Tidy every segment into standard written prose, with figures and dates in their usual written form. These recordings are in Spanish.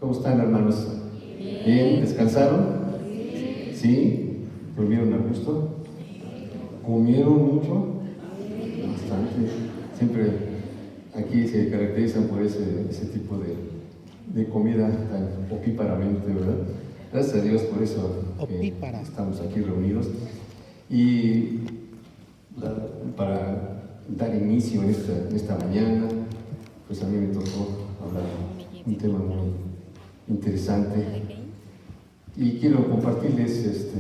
¿Cómo están, hermanos? ¿Bien? ¿Descansaron? ¿Sí? ¿Durmieron a gusto? ¿Comieron mucho? Bastante. Siempre aquí se caracterizan por ese tipo de comida tan opíparamente, ¿verdad? Gracias a Dios por eso estamos aquí reunidos. Y para dar inicio en esta mañana, pues a mí me tocó hablar un tema muy interesante y quiero compartirles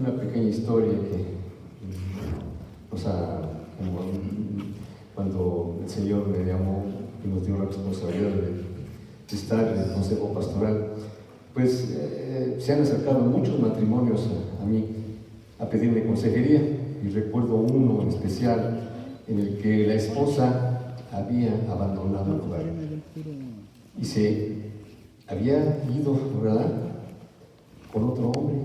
una pequeña historia que cuando el Señor me llamó y nos dio la responsabilidad de estar en el Consejo Pastoral, pues se han acercado muchos matrimonios a mí a pedirme consejería, y recuerdo uno en especial en el que la esposa había abandonado el hogar y se había ido, ¿verdad?, con otro hombre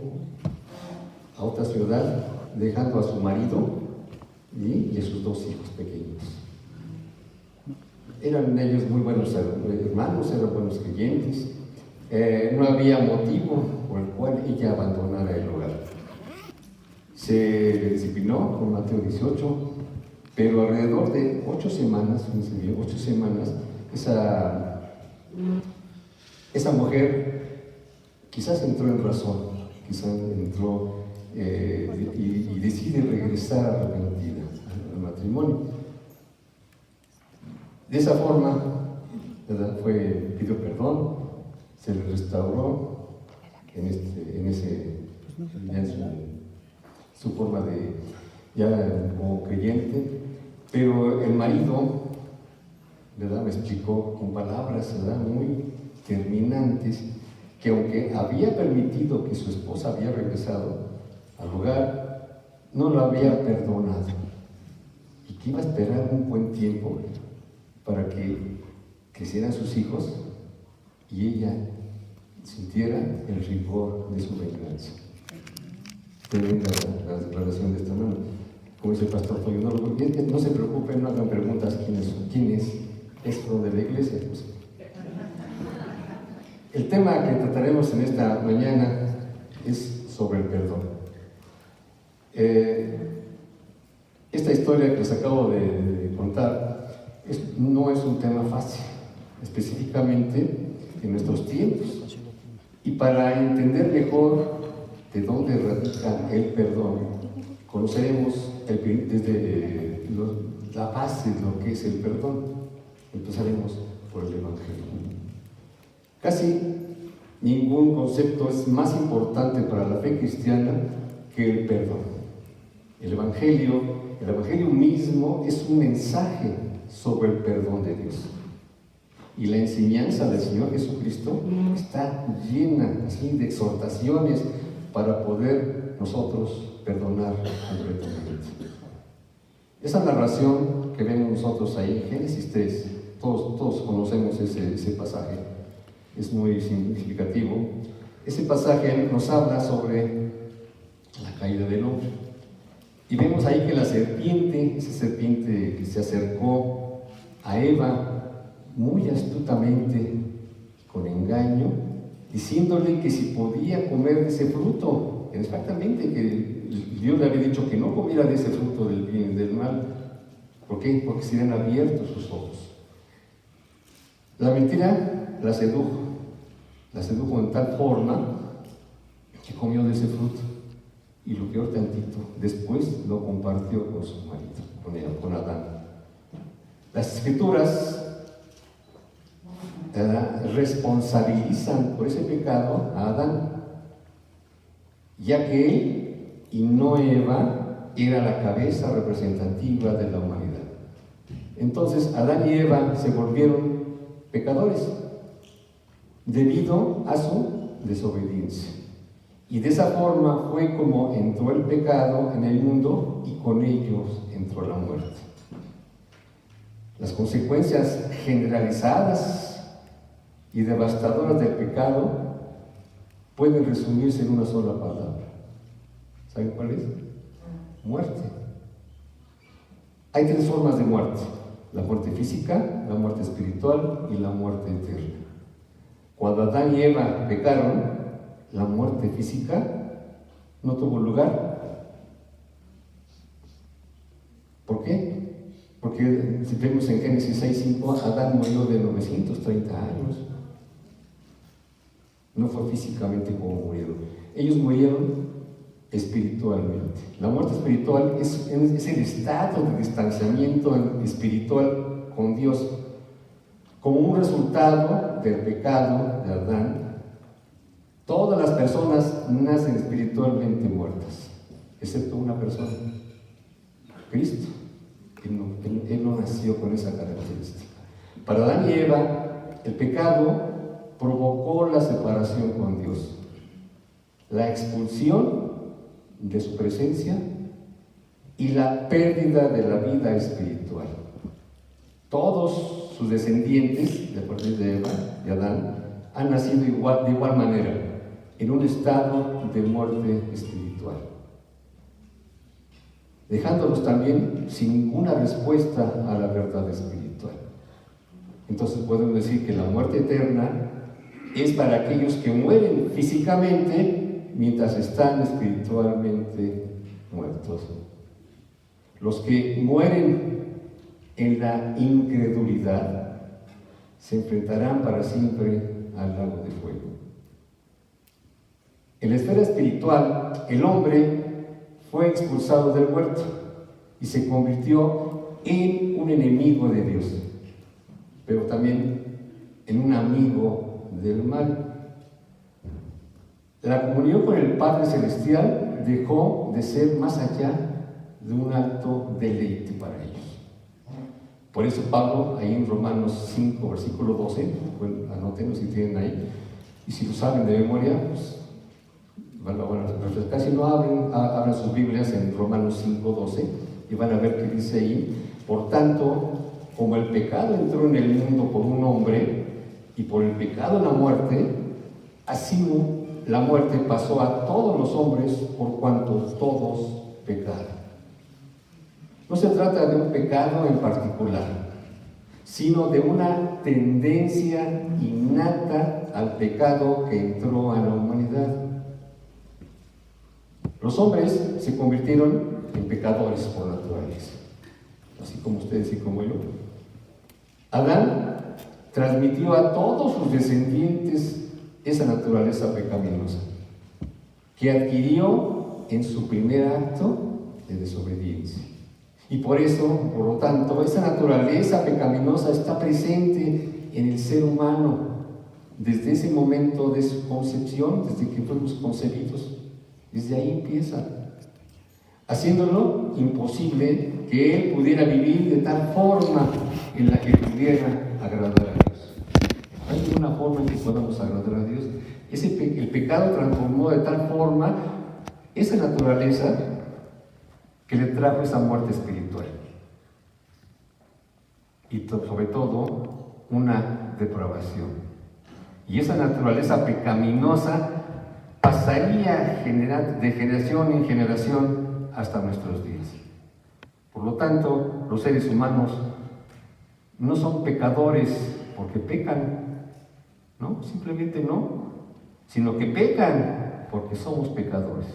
a otra ciudad, dejando a su marido y a sus 2 hijos pequeños. Eran ellos muy buenos hermanos, eran buenos creyentes. No había motivo por el cual ella abandonara el hogar. Se disciplinó con Mateo 18, pero alrededor de 8 semanas, esa mujer quizás entró en razón, y decide regresar arrepentida al matrimonio. De esa forma, ¿verdad?, pidió perdón, se le restauró en su forma de ya como creyente, pero el marido, ¿verdad?, me explicó con palabras, ¿verdad?, muy terminantes, que aunque había permitido que su esposa había regresado al hogar, no lo había perdonado y que iba a esperar un buen tiempo para que crecieran sus hijos y ella sintiera el rigor de su venganza. Tremenda la declaración de esta mano. Como dice el pastor Toyo, no se preocupen, no hagan preguntas quién es esto de la iglesia. Pues, el tema que trataremos en esta mañana es sobre el perdón. Esta historia que les acabo de contar no es un tema fácil, específicamente en nuestros tiempos. Y para entender mejor de dónde radica el perdón, conoceremos desde la base de lo que es el perdón. Empezaremos por el Evangelio. Casi ningún concepto es más importante para la fe cristiana que el perdón. El Evangelio mismo es un mensaje sobre el perdón de Dios. Y la enseñanza del Señor Jesucristo está llena así de exhortaciones para poder nosotros perdonar completamente. Esa narración que vemos nosotros ahí, Génesis 3, todos conocemos ese pasaje, es muy significativo. Ese pasaje nos habla sobre la caída del hombre. Y vemos ahí que esa serpiente que se acercó a Eva muy astutamente, con engaño, diciéndole que si podía comer de ese fruto, exactamente, que Dios le había dicho que no comiera de ese fruto del bien y del mal. ¿Por qué? Porque serían abiertos sus ojos. La mentira la sedujo en tal forma que comió de ese fruto. Y lo peor tantito, después lo compartió con su marido, con Adán. Las Escrituras responsabilizan por ese pecado a Adán, ya que él y no Eva era la cabeza representativa de la humanidad. Entonces Adán y Eva se volvieron pecadores debido a su desobediencia. Y de esa forma fue como entró el pecado en el mundo y con ellos entró la muerte. Las consecuencias generalizadas y devastadoras del pecado pueden resumirse en una sola palabra. ¿Saben cuál es? Muerte. Hay 3 formas de muerte: la muerte física, la muerte espiritual y la muerte eterna. cuando Adán y Eva pecaron, la muerte física no tuvo lugar. ¿Por qué? Porque si vemos en Génesis 6:5, Adán murió de 930 años. No fue físicamente como murieron. Ellos murieron espiritualmente. La muerte espiritual es el estado de distanciamiento espiritual con Dios. Como un resultado del pecado de Adán, todas las personas nacen espiritualmente muertas, excepto una persona, Cristo. Él no nació con esa característica. Para Adán y Eva, el pecado provocó la separación con Dios, la expulsión de su presencia y la pérdida de la vida espiritual. Todos sus descendientes, de a partir de Eva y Adán, han nacido de igual manera, en un estado de muerte espiritual, dejándolos también sin ninguna respuesta a la verdad espiritual. Entonces podemos decir que la muerte eterna es para aquellos que mueren físicamente mientras están espiritualmente muertos. Los que mueren en la incredulidad se enfrentarán para siempre al lago de fuego. En la esfera espiritual, el hombre fue expulsado del huerto y se convirtió en un enemigo de Dios, pero también en un amigo del mal. La comunión con el Padre Celestial dejó de ser más allá de un alto deleite para ellos. Por eso Pablo, ahí en Romanos 5, versículo 12, bueno, anótenlo si tienen ahí, y si lo saben de memoria, pues casi no abran sus Biblias en Romanos 5, 12, y van a ver que dice ahí: por tanto, como el pecado entró en el mundo por un hombre, y por el pecado la muerte, así la muerte pasó a todos los hombres por cuanto todos pecaron. No se trata de un pecado en particular, sino de una tendencia innata al pecado que entró a la humanidad. Los hombres se convirtieron en pecadores por naturaleza, así como ustedes y como yo. Adán transmitió a todos sus descendientes esa naturaleza pecaminosa, que adquirió en su primer acto de desobediencia. Y por eso, por lo tanto, esa naturaleza pecaminosa está presente en el ser humano desde ese momento de su concepción, desde que fuimos concebidos. Desde ahí empieza, haciéndolo imposible que él pudiera vivir de tal forma en la que pudiera agradar a Dios. Hay una forma en que podamos agradar a Dios. El pecado transformó de tal forma esa naturaleza que le trajo esa muerte espiritual. Y sobre todo, una depravación. Y esa naturaleza pecaminosa pasaría de generación en generación hasta nuestros días. Por lo tanto, los seres humanos no son pecadores porque pecan, ¿no? Simplemente no, sino que pecan porque somos pecadores.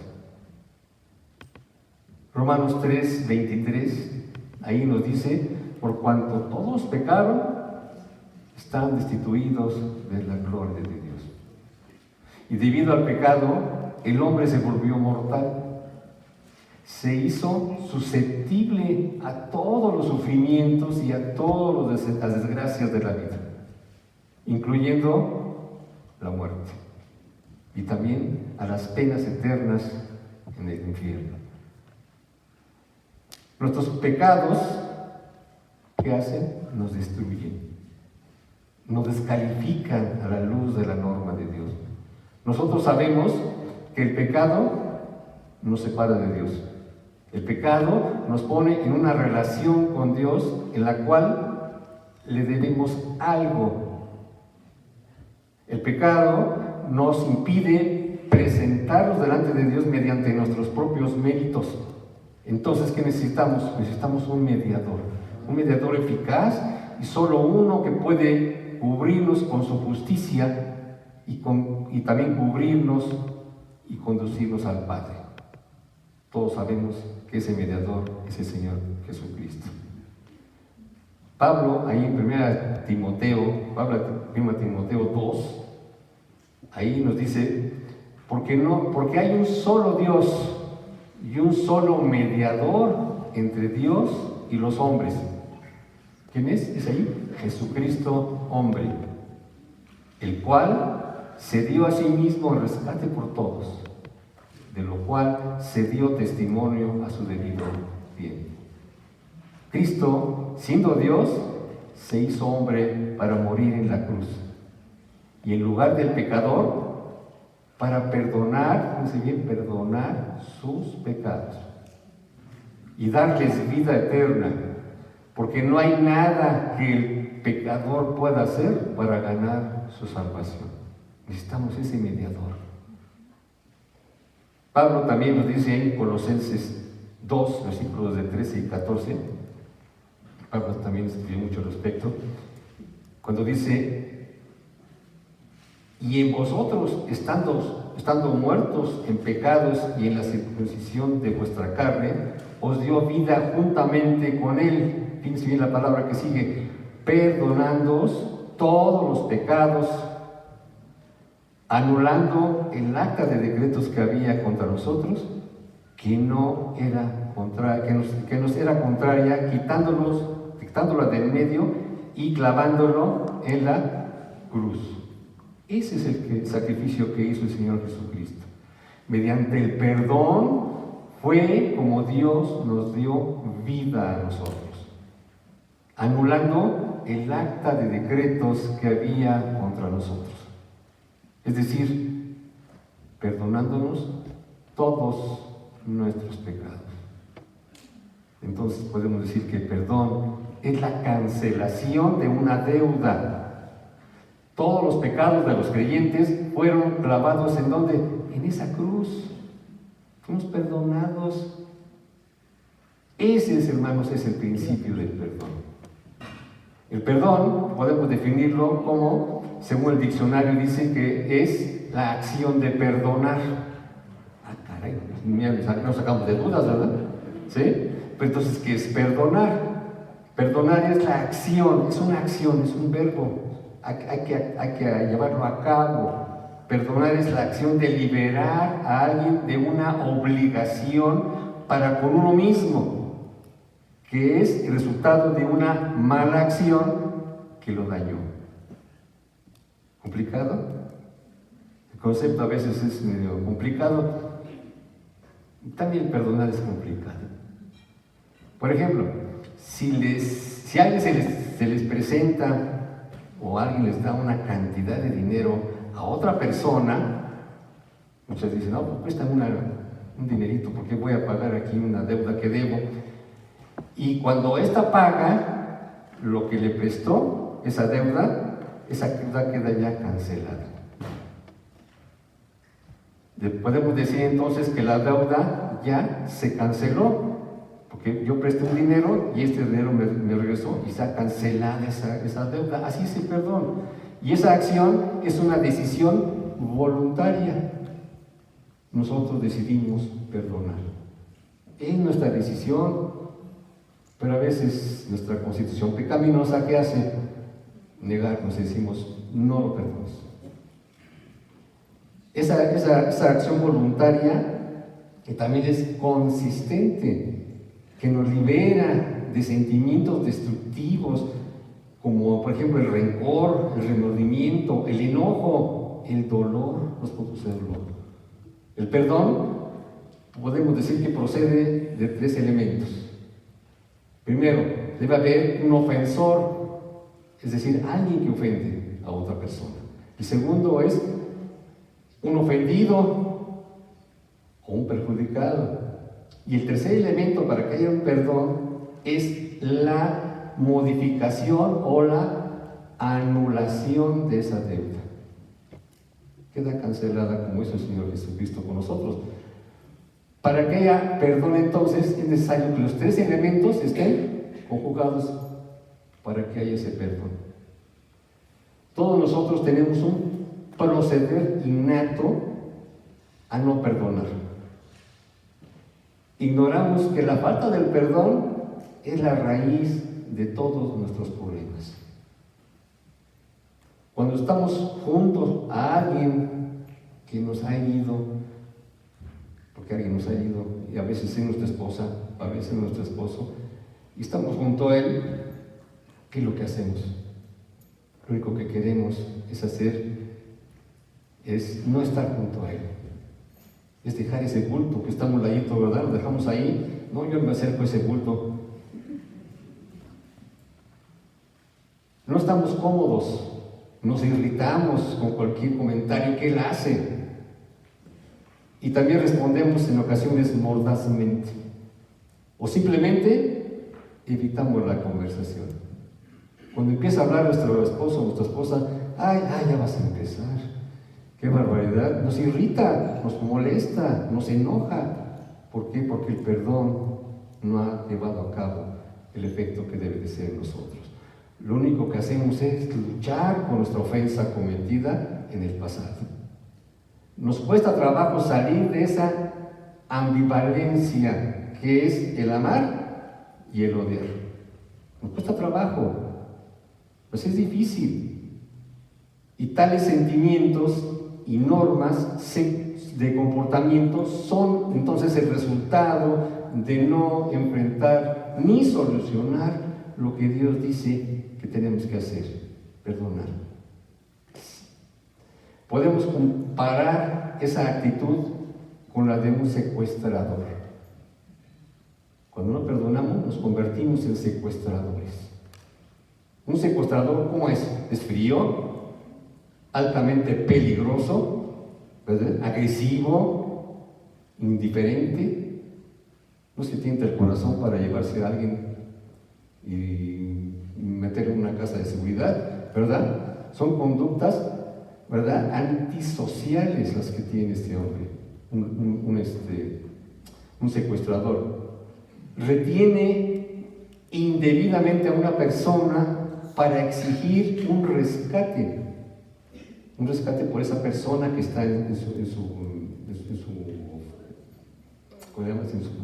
Romanos 3, 23, ahí nos dice: por cuanto todos pecaron, están destituidos de la gloria de Dios. Y debido al pecado, el hombre se volvió mortal. Se hizo susceptible a todos los sufrimientos y a todas las desgracias de la vida, incluyendo la muerte, y también a las penas eternas en el infierno. Nuestros pecados, ¿qué hacen? Nos destruyen, nos descalifican a la luz de la norma de Dios. Nosotros sabemos que el pecado nos separa de Dios. El pecado nos pone en una relación con Dios en la cual le debemos algo. El pecado nos impide presentarnos delante de Dios mediante nuestros propios méritos. Entonces, ¿qué necesitamos? Necesitamos un mediador eficaz, y solo uno que puede cubrirnos con su justicia y también cubrirnos y conducirnos al Padre. Todos sabemos que ese mediador es el Señor Jesucristo. Pablo, ahí en 1 Timoteo 2, ahí nos dice, porque hay un solo Dios y un solo mediador entre Dios y los hombres. ¿Quién es? Es ahí, Jesucristo hombre, el cual se dio a sí mismo en rescate por todos, de lo cual se dio testimonio a su debido tiempo. Cristo, siendo Dios, se hizo hombre para morir en la cruz, y en lugar del pecador, para perdonar, fíjense bien, perdonar sus pecados y darles vida eterna, porque no hay nada que el pecador pueda hacer para ganar su salvación. Necesitamos ese mediador. Pablo también nos dice en Colosenses 2, versículos de 13 y 14, Pablo también escribió mucho al respecto, cuando dice, y en vosotros, estando muertos en pecados y en la circuncisión de vuestra carne, os dio vida juntamente con él. Fíjense bien la palabra que sigue, perdonándoos todos los pecados, anulando el acta de decretos que había contra nosotros, que nos era contraria, quitándola del medio y clavándolo en la cruz. Ese es el sacrificio que hizo el Señor Jesucristo. Mediante el perdón fue como Dios nos dio vida a nosotros, anulando el acta de decretos que había contra nosotros. Es decir, perdonándonos todos nuestros pecados. Entonces podemos decir que el perdón es la cancelación de una deuda. Todos los pecados de los creyentes fueron clavados ¿en dónde? En esa cruz. Fuimos perdonados. Ese es, hermanos, es el principio del perdón. El perdón podemos definirlo como, según el diccionario, dice que es la acción de perdonar. Ah, caray, nos sacamos de dudas, ¿verdad? ¿Sí? Pero entonces, ¿qué es perdonar? Perdonar es la acción, es una acción, es un verbo. Hay que llevarlo a cabo. Perdonar es la acción de liberar a alguien de una obligación para con uno mismo, que es el resultado de una mala acción que lo dañó. ¿Complicado? El concepto a veces es medio complicado. También perdonar es complicado. Por ejemplo, si a alguien se les presenta o alguien les da una cantidad de dinero a otra persona, muchas dicen, no, pues préstame un dinerito, porque voy a pagar aquí una deuda que debo. Y cuando ésta paga lo que le prestó, esa deuda queda ya cancelada. Podemos decir entonces que la deuda ya se canceló, porque yo presté un dinero y este dinero me regresó y está cancelada esa deuda. Así es el perdón. Y esa acción es una decisión voluntaria. Nosotros decidimos perdonar. Es nuestra decisión, pero a veces nuestra constitución pecaminosa, ¿qué hace? Negarnos, decimos, no lo perdonas. Esa acción voluntaria, que también es consistente, que nos libera de sentimientos destructivos, como por ejemplo el rencor, el remordimiento, el enojo, el dolor, los productos de dolor. El perdón, podemos decir que procede de 3 elementos. Primero, debe haber un ofensor, es decir, alguien que ofende a otra persona. El segundo es un ofendido o un perjudicado. Y el tercer elemento para que haya un perdón es la modificación o la anulación de esa deuda. Queda cancelada como hizo el Señor Jesucristo con nosotros. Para que haya perdón, entonces, es necesario que los 3 elementos estén conjugados para que haya ese perdón. Todos nosotros tenemos un proceder innato a no perdonar. Ignoramos que la falta del perdón es la raíz de todos nuestros problemas. Cuando estamos juntos a alguien que nos ha herido, porque alguien nos ha herido, y a veces es nuestra esposa, a veces es nuestro esposo, y estamos junto a él, ¿qué es lo que hacemos? Lo único que queremos es no estar junto a él. Es dejar ese bulto que está a un ladito, ¿verdad? Lo dejamos ahí. No, yo me acerco a ese bulto. No estamos cómodos, nos irritamos con cualquier comentario que él hace. Y también respondemos en ocasiones mordazmente. O simplemente evitamos la conversación. Cuando empieza a hablar nuestro esposo o nuestra esposa, ay, ya vas a empezar. ¡Qué barbaridad! Nos irrita, nos molesta, nos enoja. ¿Por qué? Porque el perdón no ha llevado a cabo el efecto que debe de ser en nosotros. Lo único que hacemos es luchar con nuestra ofensa cometida en el pasado. Nos cuesta trabajo salir de esa ambivalencia que es el amar y el odiar. Nos cuesta trabajo, pues es difícil. Y tales sentimientos y normas de comportamiento son entonces el resultado de no enfrentar ni solucionar lo que Dios dice que tenemos que hacer, perdonar. Podemos comparar esa actitud con la de un secuestrador. Cuando no perdonamos, nos convertimos en secuestradores. Un secuestrador, ¿cómo es? Es frío, altamente peligroso, ¿verdad? Agresivo, indiferente, no se tienta el corazón para llevarse a alguien y meterlo en una casa de seguridad, ¿verdad? Son conductas, ¿verdad?, antisociales las que tiene este hombre, un secuestrador. Retiene indebidamente a una persona para exigir un rescate por esa persona que está en su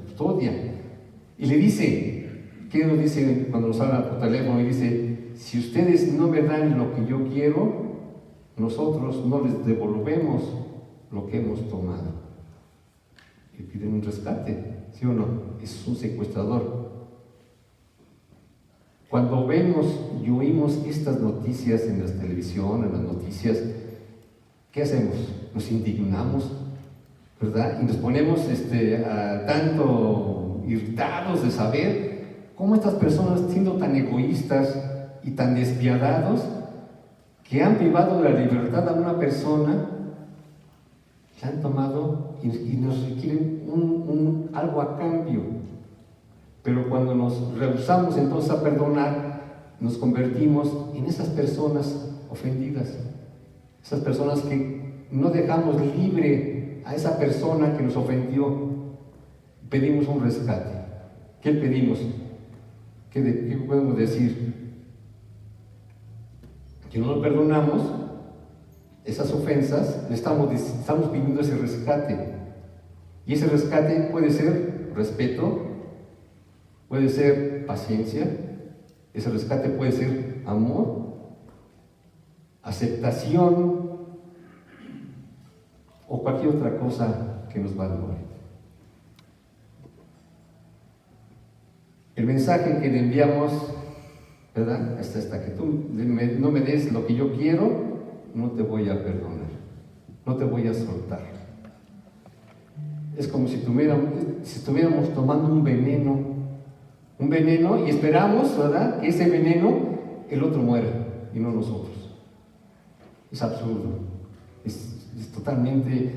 custodia. Y le dice, ¿qué nos dice cuando nos habla por teléfono? Y dice, si ustedes no me dan lo que yo quiero, nosotros no les devolvemos lo que hemos tomado. Y piden un rescate, ¿sí o no? Es un secuestrador. Cuando vemos y oímos estas noticias en la televisión, en las noticias, ¿qué hacemos? Nos indignamos, ¿verdad? Y nos ponemos tanto irritados de saber cómo estas personas, siendo tan egoístas y tan despiadados, que han privado de la libertad a una persona, que han tomado y nos requieren algo a cambio. Pero cuando nos rehusamos entonces a perdonar, nos convertimos en esas personas ofendidas, esas personas que no dejamos libre a esa persona que nos ofendió. Pedimos un rescate. ¿Qué pedimos? ¿Qué podemos decir? Que no lo perdonamos, esas ofensas, estamos pidiendo ese rescate. Y ese rescate puede ser respeto, puede ser paciencia, ese rescate puede ser amor, aceptación o cualquier otra cosa que nos valore. El mensaje que le enviamos, ¿verdad?, hasta que tú no me des lo que yo quiero, no te voy a perdonar, no te voy a soltar. Es como si estuviéramos tomando un veneno y esperamos, ¿verdad?, que ese veneno el otro muera y no nosotros. Es absurdo, es totalmente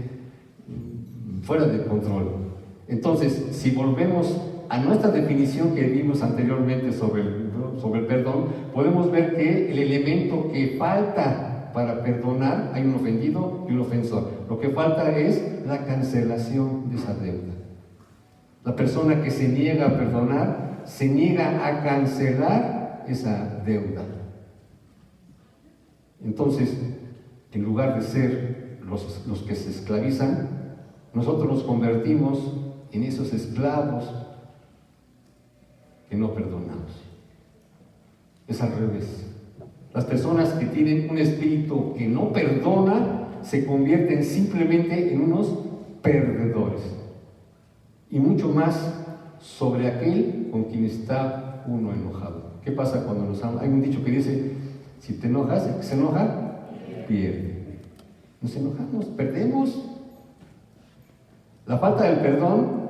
fuera de control. Entonces, si volvemos a nuestra definición que vimos anteriormente sobre el perdón, podemos ver que el elemento que falta para perdonar, hay un ofendido y un ofensor. Lo que falta es la cancelación de esa deuda. La persona que se niega a perdonar, se niega a cancelar esa deuda. Entonces, en lugar de ser los que se esclavizan, nosotros nos convertimos en esos esclavos que no perdonamos. Es al revés. Las personas que tienen un espíritu que no perdona se convierten simplemente en unos perdedores. Y mucho más sobre aquel con quien está uno enojado. ¿Qué pasa cuando nos aman? Hay un dicho que dice, si te enojas, el que se enoja, pierde. Nos enojamos, perdemos. La falta del perdón,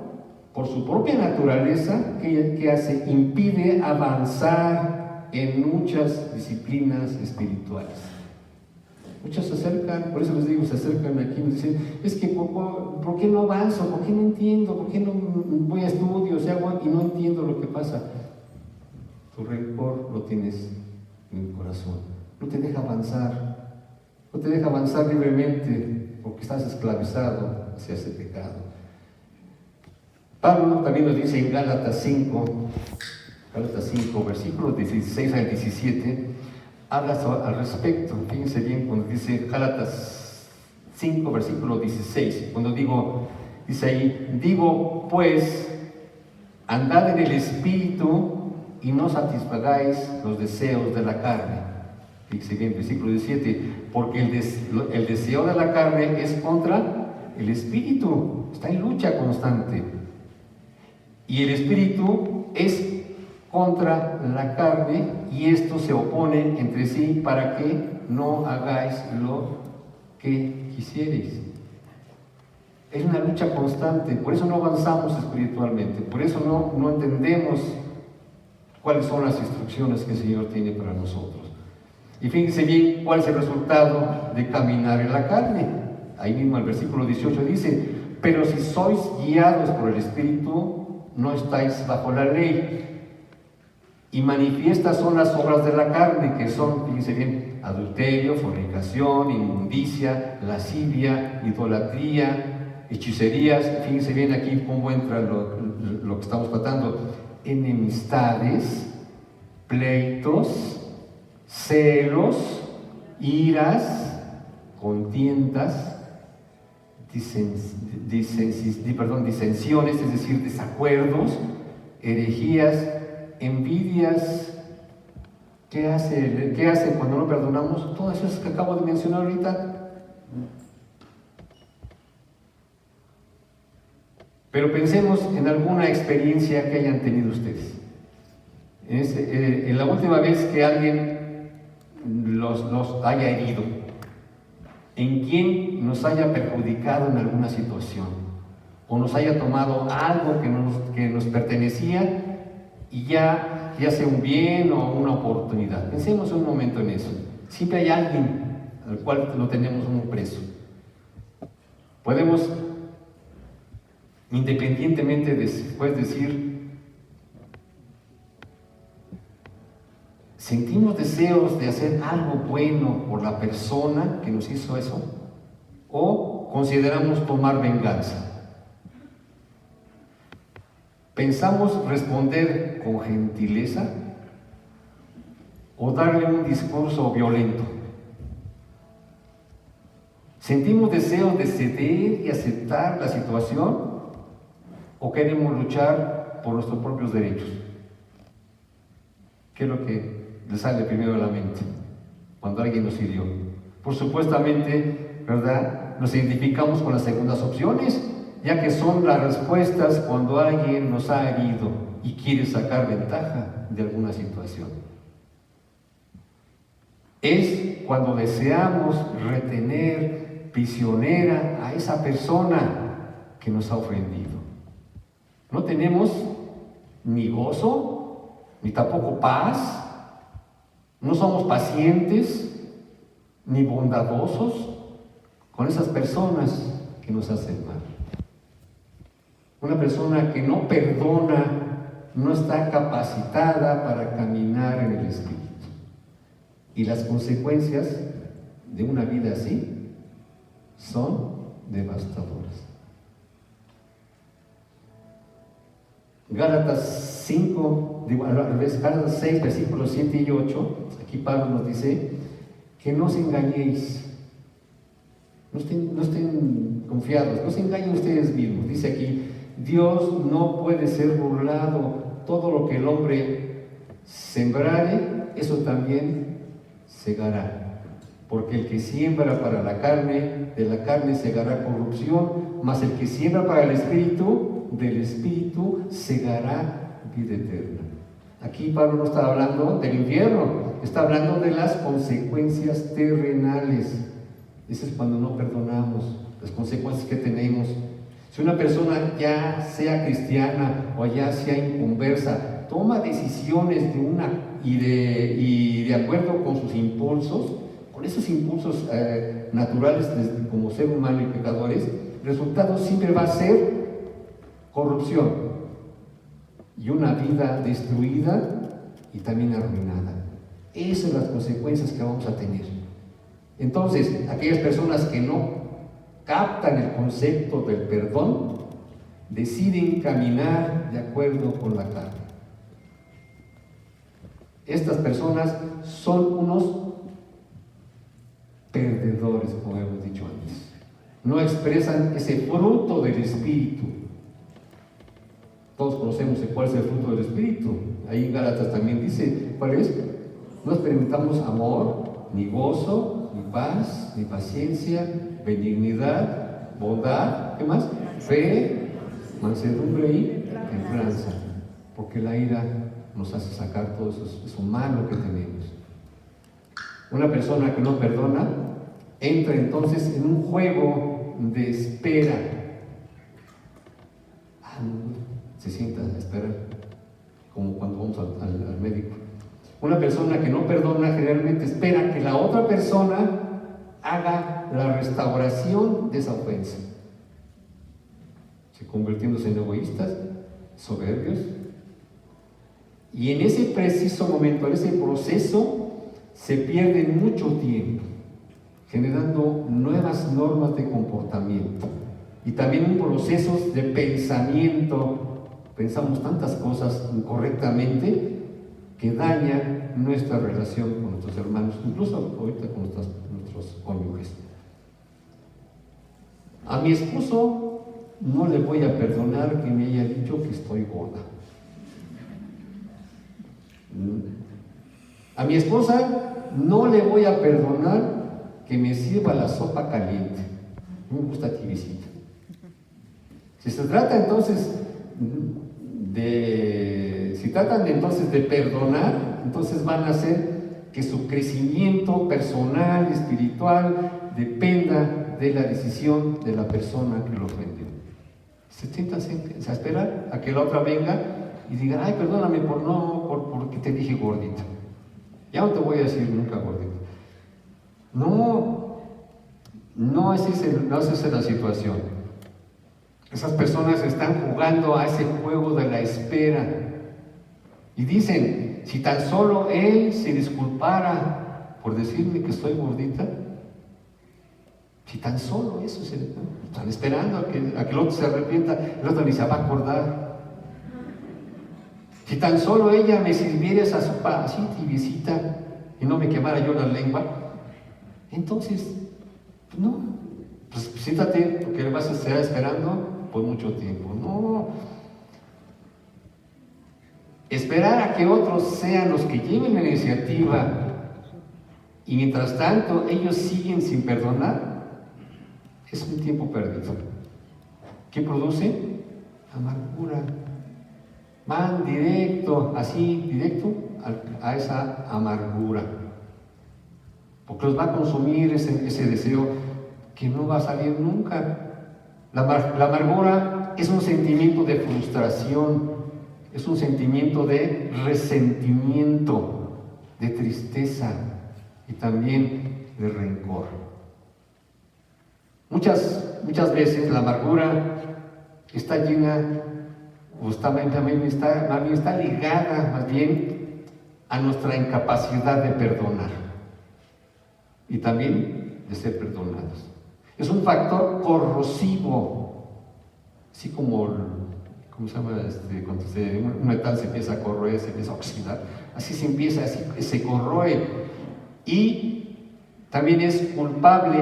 por su propia naturaleza, ¿qué hace? Impide avanzar en muchas disciplinas espirituales. Muchos se acercan, por eso les digo, se acercan aquí y me dicen, es que ¿por qué no avanzo? ¿Por qué no entiendo? ¿Por qué no voy a estudios y no entiendo lo que pasa? Tu rencor lo tienes en el corazón, no te deja avanzar, no te deja avanzar libremente porque estás esclavizado hacia ese pecado. Pablo también nos dice en Gálatas 5, versículos 16 al 17, habla al respecto. Fíjense bien cuando dice Gálatas 5, versículo 16, cuando dice ahí, digo pues, andad en el Espíritu y no satisfagáis los deseos de la carne. Fíjense bien, versículo 17, porque el deseo de la carne es contra el Espíritu, está en lucha constante. Y el Espíritu es contra la carne, y estos se oponen entre sí para que no hagáis lo que quisierais. Es una lucha constante, por eso no avanzamos espiritualmente, por eso no entendemos cuáles son las instrucciones que el Señor tiene para nosotros. Y fíjense bien cuál es el resultado de caminar en la carne. Ahí mismo el versículo 18 dice, pero si sois guiados por el Espíritu, no estáis bajo la ley. Y manifiestas son las obras de la carne, que son, fíjense bien, adulterio, fornicación, inmundicia, lascivia, idolatría, hechicerías. Fíjense bien aquí cómo entra lo que estamos tratando. Enemistades, pleitos, celos, iras, contiendas, disensiones, es decir, desacuerdos, herejías, envidias. ¿Qué hace cuando no perdonamos? Todas esas que acabo de mencionar ahorita. Pero pensemos en alguna experiencia que hayan tenido ustedes. En la última vez que alguien los haya herido, en quien nos haya perjudicado en alguna situación, o nos haya tomado algo que nos pertenecía y ya sea un bien o una oportunidad. Pensemos un momento en eso. Siempre hay alguien al cual lo tenemos como preso. Podemos independientemente después decir, sentimos deseos de hacer algo bueno por la persona que nos hizo eso, o consideramos tomar venganza. ¿Pensamos responder con gentileza o darle un discurso violento? ¿Sentimos deseos de ceder y aceptar la situación o queremos luchar por nuestros propios derechos? ¿Qué es lo que le sale primero a la mente cuando alguien nos hirió? Por supuestamente, ¿verdad? Nos identificamos con las segundas opciones, ya que son las respuestas cuando alguien nos ha herido y quiere sacar ventaja de alguna situación. Es cuando deseamos retener prisionera a esa persona que nos ha ofendido. No tenemos ni gozo, ni tampoco paz, no somos pacientes, ni bondadosos con esas personas que nos hacen mal. Una persona que no perdona no está capacitada para caminar en el Espíritu. Y las consecuencias de una vida así son devastadoras. Gálatas 5, Gálatas 6, versículos 7 y 8, aquí Pablo nos dice que no os engañéis, No estén confiados, no se engañen ustedes mismos. Dice aquí, Dios no puede ser burlado. Todo lo que el hombre sembrare, eso también segará. Porque el que siembra para la carne, de la carne segará corrupción, mas el que siembra para el Espíritu, del Espíritu segará vida eterna. Aquí Pablo no está hablando del infierno, está hablando de las consecuencias terrenales. Eso es cuando no perdonamos, las consecuencias que tenemos. Si una persona, ya sea cristiana o ya sea inconversa, toma decisiones y de acuerdo con sus impulsos, con esos impulsos naturales como ser humano y pecadores, el resultado siempre va a ser corrupción y una vida destruida y también arruinada. Esas son las consecuencias que vamos a tener. Entonces, aquellas personas que no captan el concepto del perdón, deciden caminar de acuerdo con la carne. Estas personas son unos perdedores, como hemos dicho antes. No expresan ese fruto del Espíritu. Todos conocemos cuál es el fruto del Espíritu. Ahí en Gálatas también dice, ¿cuál es? No experimentamos amor, ni gozo, ni paz, ni paciencia, benignidad, bondad, ¿qué más? Fe, mansedumbre y templanza. Porque la ira nos hace sacar todo eso malo que tenemos. Una persona que no perdona entra entonces en un juego de espera. Se sienta a esperar, como cuando vamos al médico. Una persona que no perdona generalmente espera que la otra persona haga la restauración de esa ofensa, convirtiéndose en egoístas, soberbios. Y en ese preciso momento, en ese proceso, se pierde mucho tiempo, generando nuevas normas de comportamiento y también procesos de pensamiento. Pensamos tantas cosas incorrectamente que dañan nuestra relación con nuestros hermanos, incluso ahorita con nuestros cónyuges. A mi esposo no le voy a perdonar que me haya dicho que estoy gorda. A mi esposa no le voy a perdonar que me sirva la sopa caliente. Me gusta tibiecita. Si se trata entonces de perdonar, entonces van a hacer que su crecimiento personal, espiritual, dependa de la decisión de la persona que lo ofendió. Se sientan a esperar a que la otra venga y diga, ay, perdóname porque te dije gordita. Ya no te voy a decir nunca gordita. No es esa la situación. Esas personas están jugando a ese juego de la espera. Y dicen, si tan solo él se disculpara por decirme que estoy gordita, si tan solo eso están esperando a que el otro se arrepienta, el otro ni se va a acordar. Si tan solo ella me sirviera esa sopa así tibiecita y no me quemara yo la lengua, entonces, pues siéntate, porque vas a estar esperando por mucho tiempo. No. Esperar a que otros sean los que lleven la iniciativa y mientras tanto ellos siguen sin perdonar, es un tiempo perdido. ¿Qué produce? Amargura. Van directo a esa amargura, porque los va a consumir ese deseo que no va a salir nunca. La amargura es un sentimiento de frustración, es un sentimiento de resentimiento, de tristeza y también de rencor. Muchas veces la amargura está llena, o está ligada más bien a nuestra incapacidad de perdonar y también de ser perdonados. Es un factor corrosivo, así como ¿cómo se llama? Cuando un metal se empieza a corroer, se empieza a oxidar, así se corroe. Y también es culpable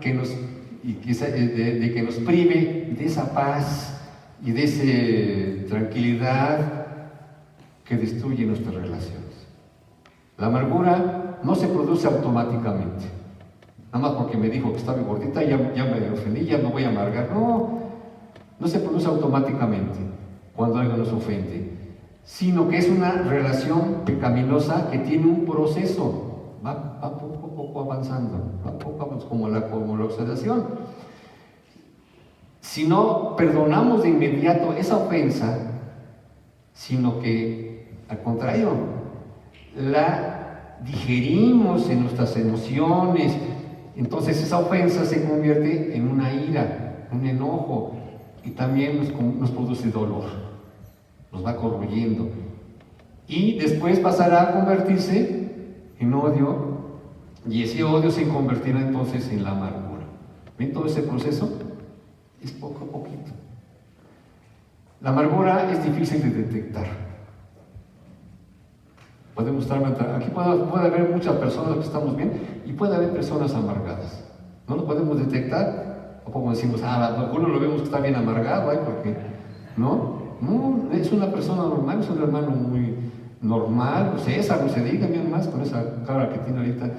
que nos de que nos prive de esa paz y de esa tranquilidad que destruye nuestras relaciones. La amargura no se produce automáticamente. Nada más porque me dijo que estaba gordita, ya me ofendí, ya me voy a amargar. No se produce automáticamente cuando algo nos ofende, sino que es una relación pecaminosa que tiene un proceso, va poco a poco avanzando, como la oxidación. Si no perdonamos de inmediato esa ofensa, sino que al contrario, la digerimos en nuestras emociones, entonces esa ofensa se convierte en una ira, un enojo, y también nos produce dolor, nos va corroyendo, y después pasará a convertirse en odio, y ese odio se convertirá entonces en la amargura. ¿Ven todo ese proceso? Es poco a poquito. La amargura es difícil de detectar. Podemos estar aquí puede haber muchas personas que estamos bien y puede haber personas amargadas. ¿No lo podemos detectar? O como decimos, algunos lo vemos que está bien amargado, porque no, es una persona normal, es un hermano muy normal. César, no se diga bien más con esa cara que tiene ahorita,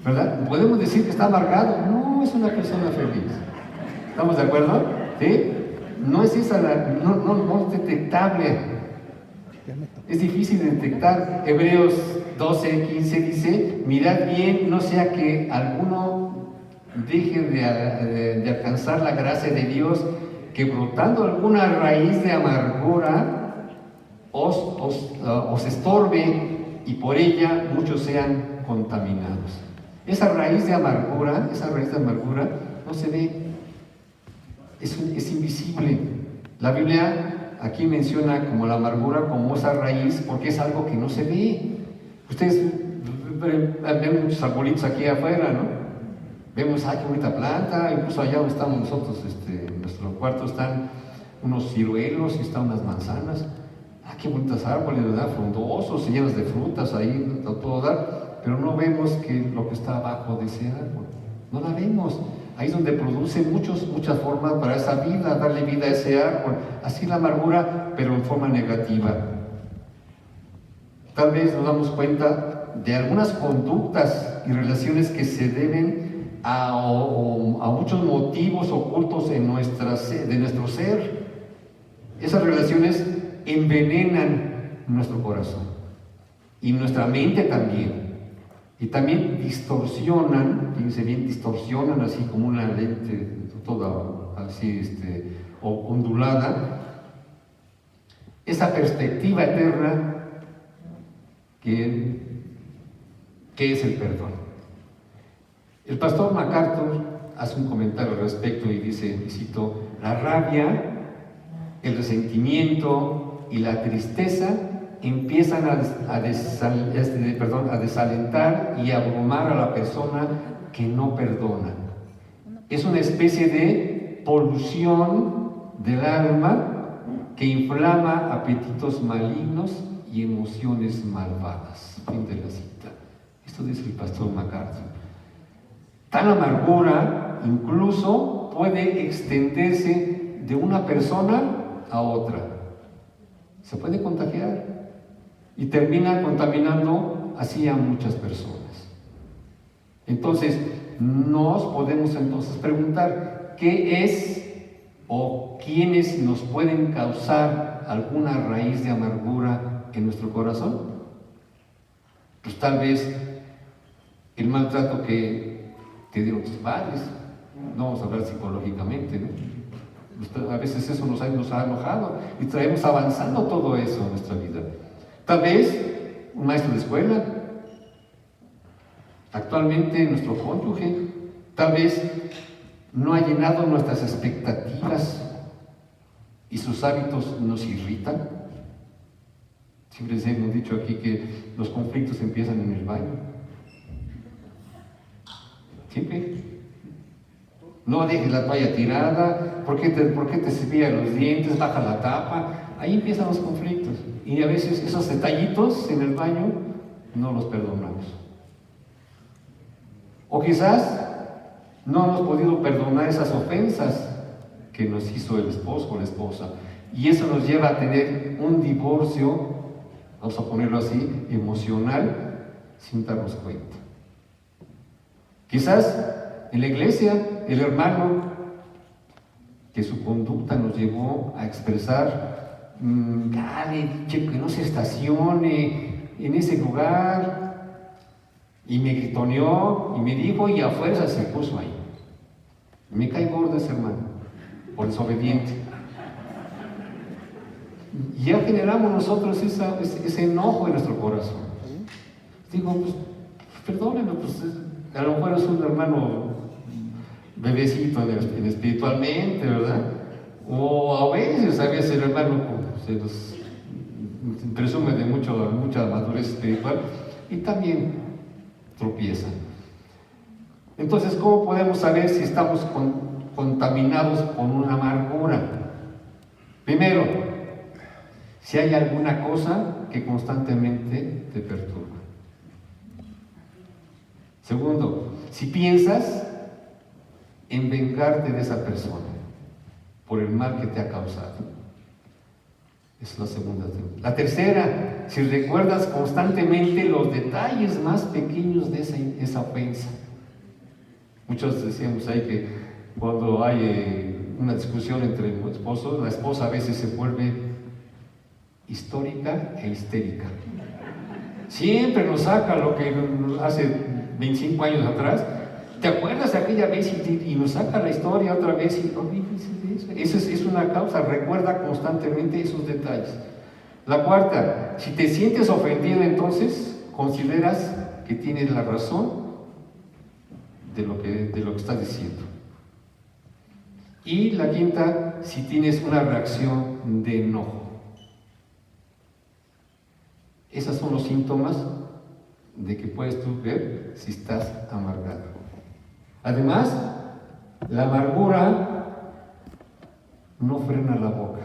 ¿verdad? ¿Podemos decir que está amargado? No, es una persona feliz. ¿Estamos de acuerdo? ¿Sí? No es esa, no es detectable. Es difícil de detectar. Hebreos 12:15 dice: mirad bien, no sea que alguno deje de alcanzar la gracia de Dios, que brotando alguna raíz de amargura os estorbe, y por ella muchos sean contaminados. Esa raíz de amargura no se ve, es invisible. La Biblia aquí menciona como la amargura como esa raíz, porque es algo que no se ve. Ustedes ven muchos arbolitos aquí afuera, ¿no? Vemos, qué bonita planta, incluso allá donde estamos nosotros, en nuestro cuarto están unos ciruelos y están unas manzanas. Qué bonitos árboles, ¿verdad? Frondosos, llenos de frutas ahí, a todo dar, pero no vemos lo que está abajo de ese árbol. No la vemos. Ahí es donde produce muchas formas para esa vida, darle vida a ese árbol. Así la amargura, pero en forma negativa. Tal vez nos damos cuenta de algunas conductas y relaciones que se deben a muchos motivos ocultos de nuestro ser. Esas relaciones envenenan nuestro corazón y nuestra mente también. Y también distorsionan, fíjense bien, distorsionan así como una lente toda así ondulada, esa perspectiva eterna que es el perdón. El pastor MacArthur hace un comentario al respecto y dice, y cito: la rabia, el resentimiento y la tristeza empiezan a desalentar y abrumar a la persona que no perdona. Es una especie de polución del alma que inflama apetitos malignos y emociones malvadas. Fin de la cita. Esto dice el pastor MacArthur. Tal amargura incluso puede extenderse de una persona a otra. Se puede contagiar y termina contaminando así a muchas personas. Entonces, nos podemos preguntar, ¿qué es o quiénes nos pueden causar alguna raíz de amargura en nuestro corazón? Pues tal vez el maltrato que te dieron tus padres. No vamos a hablar psicológicamente, ¿no? A veces eso nos ha enojado y traemos avanzando todo eso en nuestra vida. Tal vez un maestro de escuela, actualmente nuestro cónyuge, tal vez no ha llenado nuestras expectativas y sus hábitos nos irritan. Siempre les hemos dicho aquí que los conflictos empiezan en el baño. Siempre. No dejes la toalla tirada, ¿por qué te cepillas los dientes? Baja la tapa. Ahí empiezan los conflictos. Y a veces esos detallitos en el baño no los perdonamos. O quizás no hemos podido perdonar esas ofensas que nos hizo el esposo o la esposa. Y eso nos lleva a tener un divorcio, vamos a ponerlo así, emocional, sin darnos cuenta. Quizás en la iglesia, el hermano, que su conducta nos llevó a expresar, que no se estacione en ese lugar, y me gritoneó, y me dijo, y a fuerza se puso ahí. Me cae gordo ese hermano, por desobediente. Y ya generamos nosotros ese enojo en nuestro corazón. Digo, pues, perdónenme, pues, a lo mejor es un hermano bebecito espiritualmente, ¿verdad? O a veces el hermano se nos presume de mucha madurez espiritual y también tropieza. Entonces, ¿cómo podemos saber si estamos contaminados con una amargura? Primero, si hay alguna cosa que constantemente te perturba. Segundo, si piensas en vengarte de esa persona por el mal que te ha causado. Esa es la segunda. La tercera, si recuerdas constantemente los detalles más pequeños de esa ofensa. Muchos decíamos ahí que cuando hay una discusión entre esposos, la esposa a veces se vuelve histórica e histérica. Siempre nos saca lo que hace 25 años atrás. ¿Te acuerdas de aquella vez? Y nos saca la historia otra vez. Eso es una causa. Recuerda constantemente esos detalles. La cuarta, si te sientes ofendido, entonces consideras que tienes la razón de lo que estás diciendo. Y la quinta, si tienes una reacción de enojo. Esos son los síntomas de que puedes tú ver si estás amargado. Además, la amargura no frena la boca.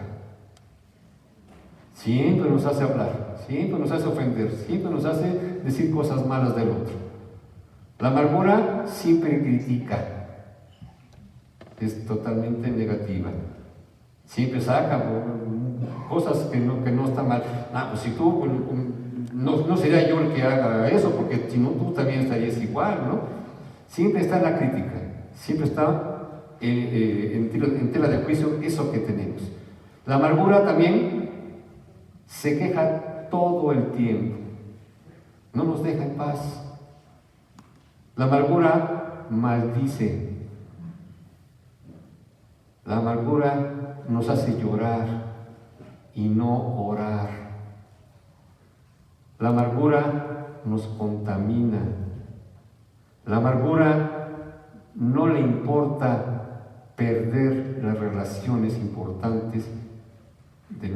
Siempre nos hace hablar, siempre nos hace ofender, siempre nos hace decir cosas malas del otro. La amargura siempre critica, es totalmente negativa. Siempre saca cosas que no están mal. Pues si tú, no sería yo el que haga eso, porque si no tú también estarías igual, ¿no? Siempre está la crítica, siempre está en tela de juicio eso que tenemos. La amargura también se queja todo el tiempo, no nos deja en paz. La amargura maldice. La amargura nos hace llorar y no orar. La amargura nos contamina. La amargura no le importa perder las relaciones importantes de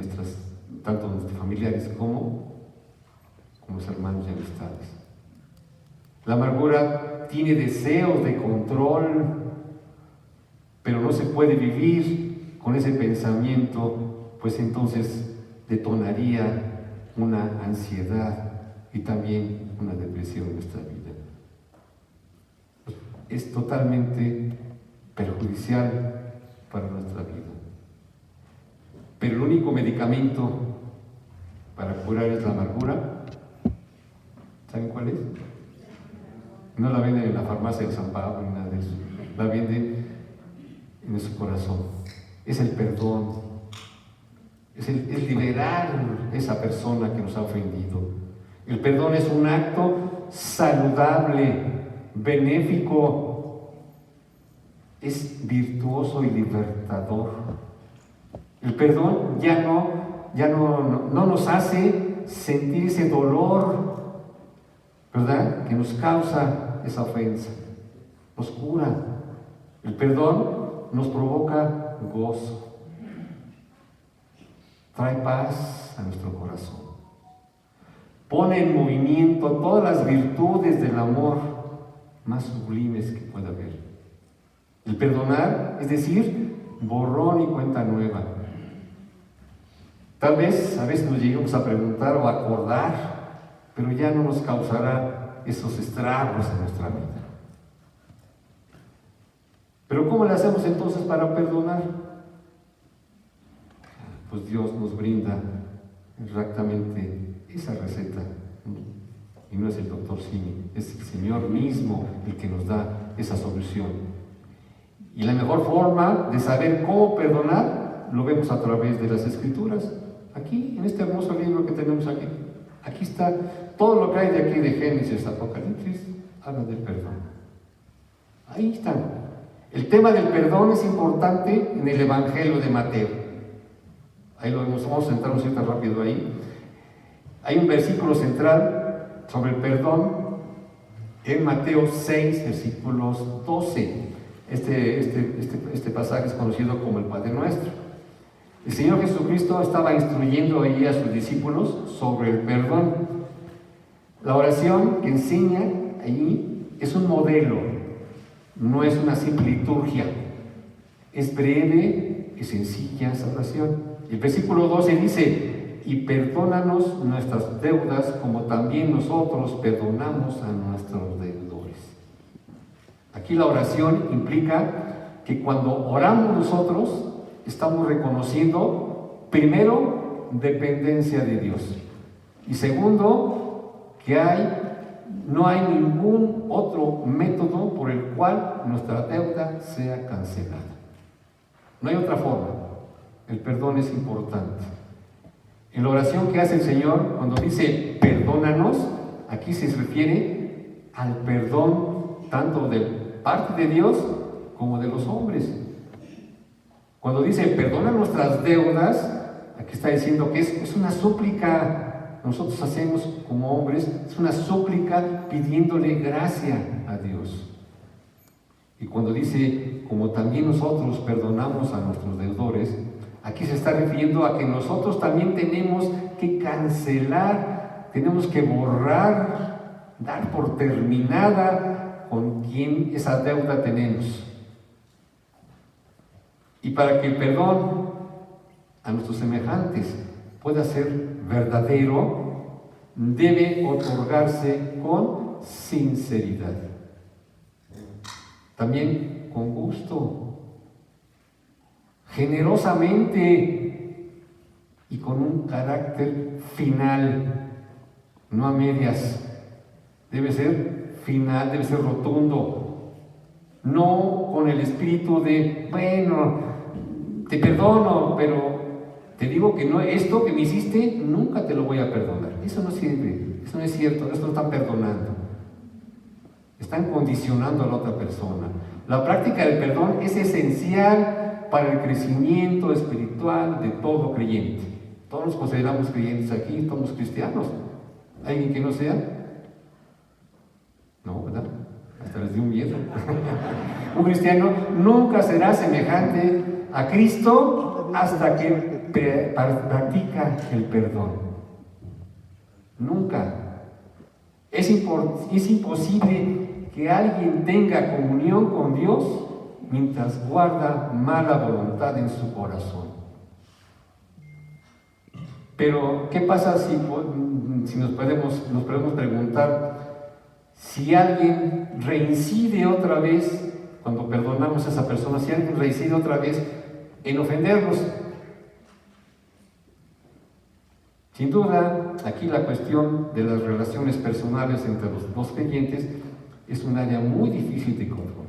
tanto de nuestros familiares como los hermanos y amistades. La amargura tiene deseos de control, pero no se puede vivir con ese pensamiento, pues entonces detonaría una ansiedad y también una depresión en nuestra vida. Es totalmente perjudicial para nuestra vida. Pero el único medicamento para curar es la amargura. ¿Saben cuál es? No la venden en la farmacia de San Pablo ni nada de eso. La venden en nuestro corazón. Es el perdón. Es liberar a esa persona que nos ha ofendido. El perdón es un acto saludable, benéfico, es virtuoso y libertador. El perdón ya no nos hace sentir ese dolor, ¿verdad?, que nos causa esa ofensa. Nos cura. El perdón nos provoca gozo. Trae paz a nuestro corazón. Pone en movimiento todas las virtudes del amor más sublimes que pueda haber. El perdonar, es decir, borrón y cuenta nueva. Tal vez a veces nos lleguemos a preguntar o a acordar, pero ya no nos causará esos estragos en nuestra vida. Pero ¿cómo le hacemos entonces para perdonar? Pues Dios nos brinda exactamente esa receta. Y no es el doctor Simi, es el Señor mismo el que nos da esa solución. Y la mejor forma de saber cómo perdonar lo vemos a través de las Escrituras. Aquí, en este hermoso libro que tenemos aquí. Aquí está todo lo que hay de aquí de Génesis, Apocalipsis, habla del perdón. Ahí está. El tema del perdón es importante en el Evangelio de Mateo. Ahí lo vemos, vamos a centrarnos ahorita rápido ahí. Hay un versículo central sobre el perdón en Mateo 6, versículos 12. Este pasaje es conocido como el Padre Nuestro. El Señor Jesucristo estaba instruyendo ahí a sus discípulos sobre el perdón. La oración que enseña ahí es un modelo, no es una simple liturgia. Es breve y sencilla esa oración. El versículo 12 dice: y perdónanos nuestras deudas como también nosotros perdonamos a nuestros deudores. Aquí la oración implica que cuando oramos nosotros estamos reconociendo, primero, dependencia de Dios, y segundo, que no hay ningún otro método por el cual nuestra deuda sea cancelada. No hay otra forma. El perdón es importante. En la oración que hace el Señor, cuando dice perdónanos, aquí se refiere al perdón tanto de parte de Dios como de los hombres. Cuando dice perdona nuestras deudas, aquí está diciendo que es una súplica. Nosotros hacemos como hombres, es una súplica pidiéndole gracia a Dios. Y cuando dice como también nosotros perdonamos a nuestros deudores, aquí se está refiriendo a que nosotros también tenemos que cancelar, tenemos que borrar, dar por terminada con quien esa deuda tenemos. Y para que el perdón a nuestros semejantes pueda ser verdadero, debe otorgarse con sinceridad, también con gusto, generosamente y con un carácter final, no a medias. Debe ser final, debe ser rotundo, no con el espíritu de, bueno, te perdono, pero te digo que no, esto que me hiciste nunca te lo voy a perdonar. Eso no sirve, eso no es cierto, eso no están perdonando, están condicionando a la otra persona. La práctica del perdón es esencial para el crecimiento espiritual de todo creyente. Todos nos consideramos creyentes aquí, somos cristianos. ¿Alguien que no sea? No, ¿verdad? Hasta les dio miedo. Un cristiano nunca será semejante a Cristo hasta que practica el perdón. Nunca. Es imposible que alguien tenga comunión con Dios mientras guarda mala voluntad en su corazón. Pero, ¿qué pasa si nos podemos preguntar si alguien reincide otra vez, cuando perdonamos a esa persona, si alguien reincide otra vez en ofendernos? Sin duda, aquí la cuestión de las relaciones personales entre los dos creyentes es un área muy difícil de confrontar.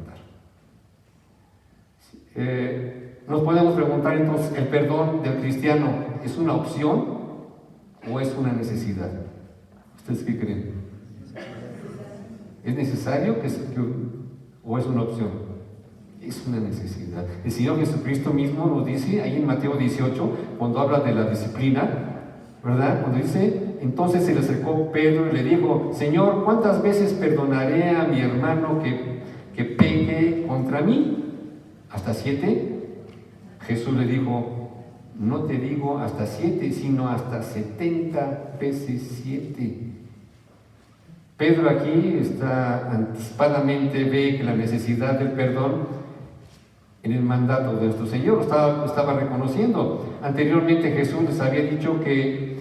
Nos podemos preguntar entonces, ¿el perdón del cristiano es una opción o es una necesidad? ¿Ustedes qué creen? ¿Es necesario o es una opción? Es una necesidad. El Señor Jesucristo mismo nos dice ahí en Mateo 18, cuando habla de la disciplina, ¿verdad? Cuando dice, entonces se le acercó Pedro y le dijo: Señor, ¿cuántas veces perdonaré a mi hermano que peque contra mí? ¿Hasta 7? Jesús le dijo: no te digo hasta 7, sino hasta 70 veces 7. Pedro aquí anticipadamente ve que la necesidad del perdón en el mandato de nuestro Señor lo estaba reconociendo. Anteriormente Jesús les había dicho que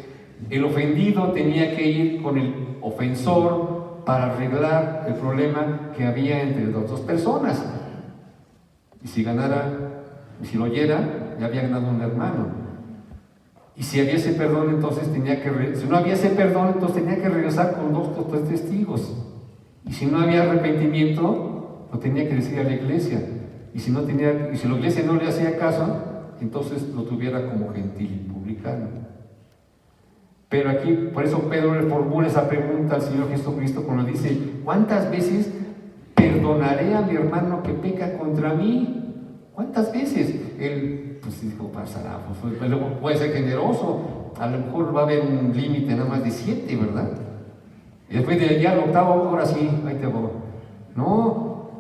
el ofendido tenía que ir con el ofensor para arreglar el problema que había entre las dos personas. Y si ganara, y si lo oyera, ya había ganado un hermano. Y si había ese perdón, entonces si no había ese perdón, entonces tenía que regresar con 2 o 3 testigos. Y si no había arrepentimiento, lo tenía que decir a la iglesia. Y si la iglesia no le hacía caso, entonces lo tuviera como gentil y publicano. Pero aquí, por eso Pedro le formula esa pregunta al Señor Jesucristo cuando dice: ¿cuántas veces perdonaré a mi hermano que peca contra mí? ¿Cuántas veces? Él pues dijo: pasará, pues luego puede ser generoso, a lo mejor va a haber un límite nada más de 7, ¿verdad? Y después de ya el 8, ahora sí, ahí te voy. No,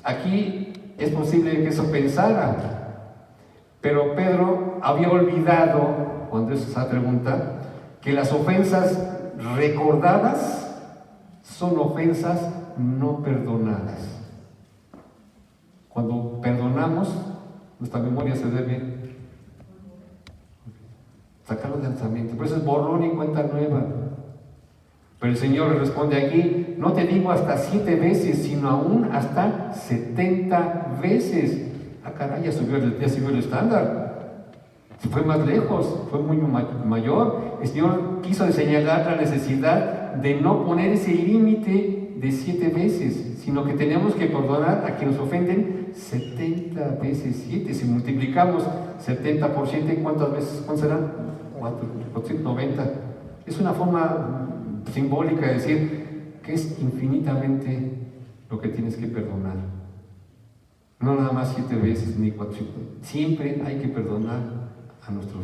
aquí es posible que eso pensara, pero Pedro había olvidado, cuando hizo esa pregunta, que las ofensas recordadas son ofensas no perdonadas. Cuando perdonamos, nuestra memoria se debe sacarlo de lanzamiento. Por eso es borrón y cuenta nueva. Pero el Señor le responde aquí: no te digo hasta 7 veces, sino aún hasta 70 veces. Ah, caray, ya subió el estándar. Se fue más lejos, fue muy mayor. El Señor quiso señalar la necesidad de no poner ese límite de 7 veces, sino que tenemos que perdonar a quienes nos ofenden 70 veces 7. Si multiplicamos 70 por 7, ¿cuántas veces? ¿Cuántas serán? 490. Es una forma simbólica de decir que es infinitamente lo que tienes que perdonar. No nada más 7 veces ni 4. Siempre hay que perdonar a nuestro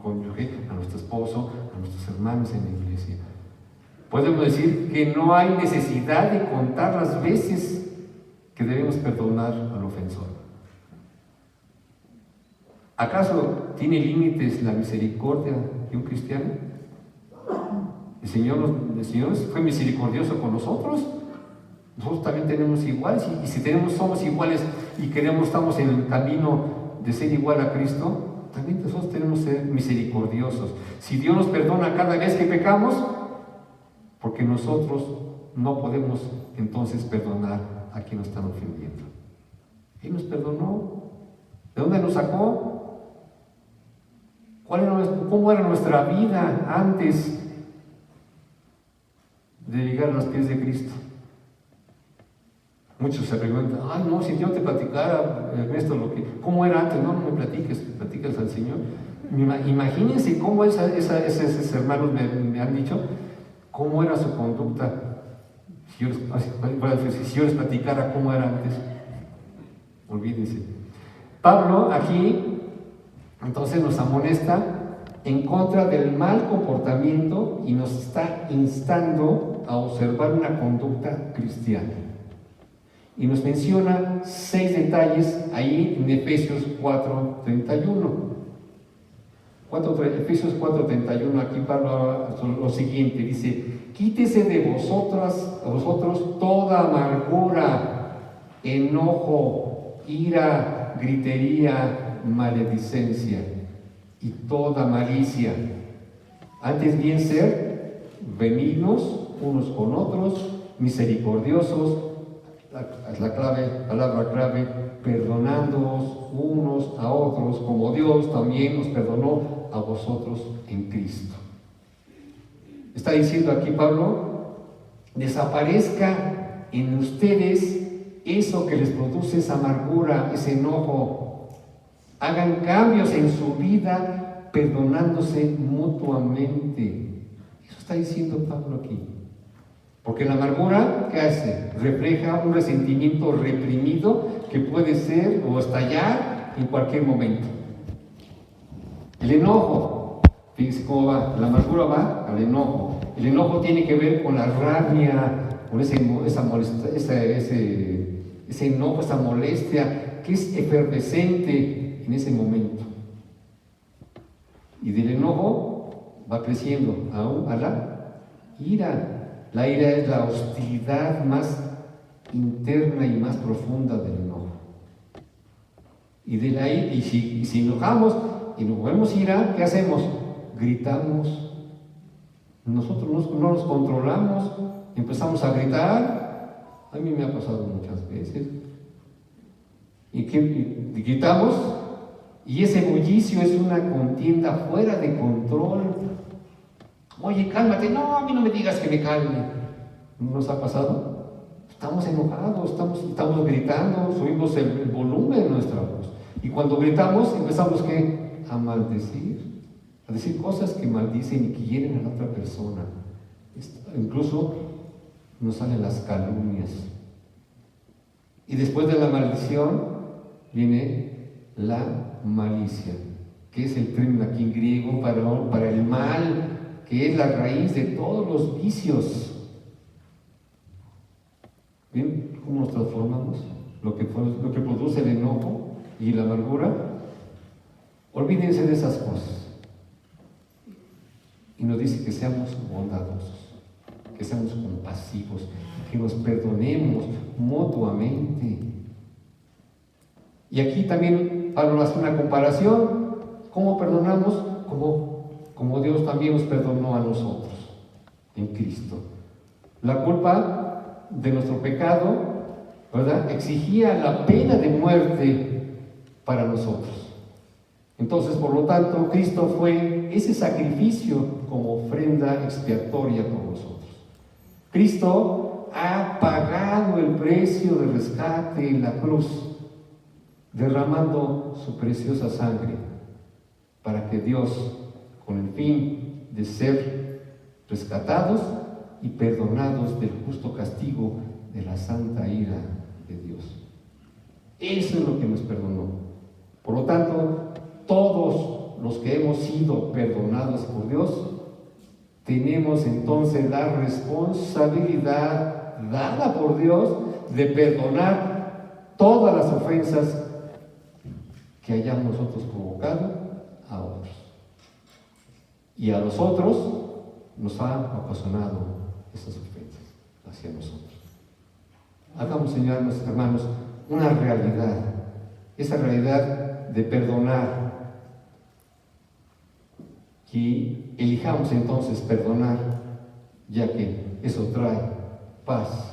cónyuge, a nuestro esposo, a nuestros hermanos en la iglesia. Podemos decir que no hay necesidad de contar las veces que debemos perdonar al ofensor. ¿Acaso tiene límites la misericordia de un cristiano? El Señor fue misericordioso con nosotros. Nosotros también tenemos iguales, y si somos iguales y estamos en el camino de ser igual a Cristo, también nosotros tenemos que ser misericordiosos. Si Dios nos perdona cada vez que pecamos, porque nosotros no podemos entonces perdonar a quien nos están ofendiendo. Él nos perdonó. ¿De dónde nos sacó? ¿Cómo era nuestra vida antes de llegar a los pies de Cristo? Muchos se preguntan: ay, no, si yo te platicara, Ernesto, ¿cómo era antes? No me platicas al Señor. Imagínense cómo esos hermanos me han dicho cómo era su conducta. Si yo les platicara cómo era antes, olvídense. Pablo aquí entonces nos amonesta en contra del mal comportamiento y nos está instando a observar una conducta cristiana. Y nos menciona 6 detalles ahí en Efesios 4:31. Efesios 4:31, aquí Pablo habla lo siguiente, dice: quítese de vosotros toda amargura, enojo, ira, gritería, maledicencia y toda malicia. Antes bien ser benignos unos con otros, misericordiosos, la palabra clave, perdonándoos unos a otros, como Dios también nos perdonó a vosotros en Cristo. Está diciendo aquí Pablo: desaparezca en ustedes eso que les produce esa amargura, ese enojo. Hagan cambios en su vida perdonándose mutuamente. Eso está diciendo Pablo aquí. Porque la amargura, ¿qué hace? Refleja un resentimiento reprimido que puede ser o estallar en cualquier momento. El enojo, fíjense cómo va. La amargura va al enojo. El enojo tiene que ver con la rabia, con ese enojo, esa molestia que es efervescente en ese momento. Y del enojo va creciendo aún a la ira. La ira es la hostilidad más interna y más profunda del enojo. Y de la ira, y si enojamos y nos volvemos ira, ¿qué hacemos? Gritamos. Nosotros no nos controlamos, empezamos a gritar. A mí me ha pasado muchas veces. y gritamos, y ese bullicio es una contienda fuera de control. Oye, cálmate, no, a mí no me digas que me calme. ¿No nos ha pasado? Estamos enojados, estamos gritando, subimos el volumen de nuestra voz. Y cuando gritamos empezamos ¿qué? A maldecir, a decir cosas que maldicen y que hieren a la otra persona. Incluso nos salen las calumnias. Y después de la maldición viene la malicia, que es el término aquí en griego para el mal, que es la raíz de todos los vicios. ¿Ven cómo nos transformamos? Lo que produce el enojo y la amargura. Olvídense de esas cosas. Y nos dice que seamos bondadosos, que seamos compasivos, que nos perdonemos mutuamente. Y aquí también Pablo hace una comparación. ¿Cómo perdonamos? Como Dios también nos perdonó a nosotros en Cristo. La culpa de nuestro pecado, ¿verdad?, exigía la pena de muerte para nosotros. Entonces, por lo tanto, Cristo fue ese sacrificio como ofrenda expiatoria por nosotros. Cristo ha pagado el precio de rescate en la cruz, derramando su preciosa sangre para que Dios, con el fin de ser rescatados y perdonados del justo castigo de la santa ira de Dios. Eso es lo que nos perdonó. Por lo tanto, todos los que hemos sido perdonados por Dios, tenemos entonces la responsabilidad dada por Dios de perdonar todas las ofensas que hayamos nosotros provocado a otros. Y a los otros nos ha ocasionado esas ofensas hacia nosotros. Hagamos, señores, hermanos, una realidad, esa realidad de perdonar, y elijamos entonces perdonar, ya que eso trae paz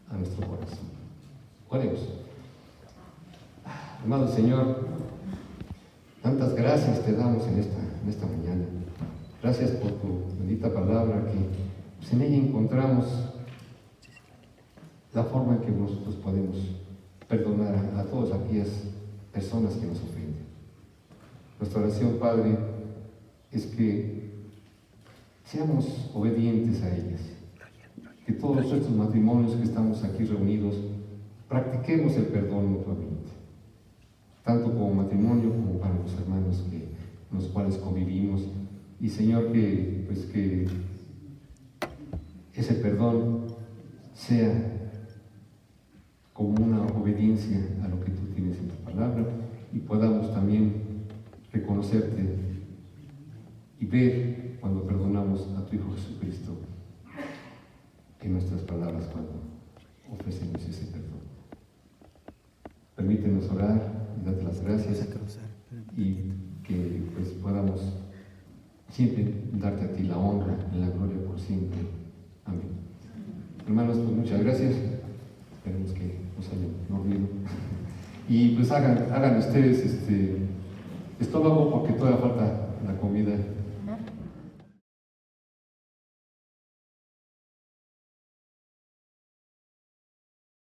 a nuestro corazón. Oremos. Amado Señor, tantas gracias te damos en esta mañana. Gracias por tu bendita palabra, que pues, en ella encontramos la forma en que nosotros podemos perdonar a todas aquellas personas que nos ofenden. Nuestra oración, Padre, es que seamos obedientes a ellas, que todos estos matrimonios que estamos aquí reunidos practiquemos el perdón mutuamente, tanto como matrimonio como para los hermanos con los cuales convivimos. Y Señor, que ese perdón sea como una obediencia a lo que tú tienes en tu palabra, y podamos también reconocerte y ver cuando perdonamos a tu Hijo Jesucristo en nuestras palabras cuando ofrecemos ese perdón. Permítenos orar y darte las gracias, y que pues podamos siempre darte a ti la honra y la gloria por siempre. Amén. Hermanos, pues muchas gracias. Esperemos que nos hayan dormido. Y pues hagan ustedes estómago, porque todavía falta la comida.